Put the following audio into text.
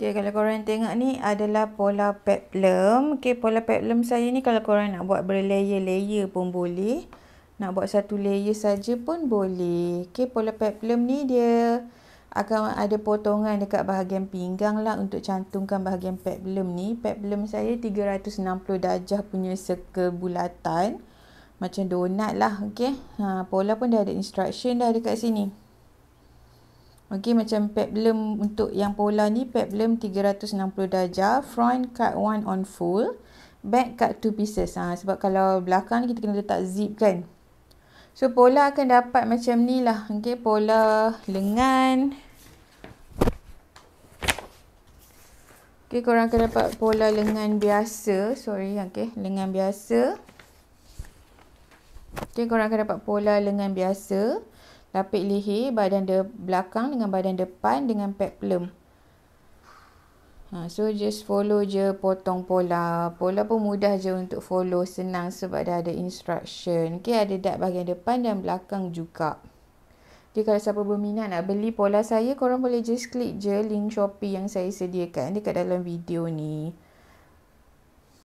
Okay, kalau korang tengok ni adalah pola peplum. Okay, pola peplum saya ni kalau korang nak buat berlayer-layer pun boleh. Nak buat satu layer saja pun boleh. Okay, pola peplum ni dia akan ada potongan dekat bahagian pinggang lah untuk cantumkan bahagian peplum ni. Peplum saya 360 darjah punya circle bulatan. Macam donat lah, okay. Pola pun dah ada instruction dah dekat sini. Okey, macam peplum untuk yang pola ni, peplum 360 darjah, front cut 1 on full, back cut 2 pieces. Sebab kalau belakang ni kita kena letak zip kan. So, pola akan dapat macam ni lah. Okey, pola lengan. Okey, korang akan dapat pola lengan biasa. Lengan biasa. Okey, korang akan dapat pola lengan biasa. Lapik leher, badan belakang dengan badan depan dengan peplum. So, just follow je potong pola. Pola pun mudah je untuk follow, senang sebab dah ada instruction. Okay, ada dart bahagian depan dan belakang juga. Okay, kalau siapa berminat nak beli pola saya, korang boleh just klik je link Shopee yang saya sediakan dekat dalam video ni.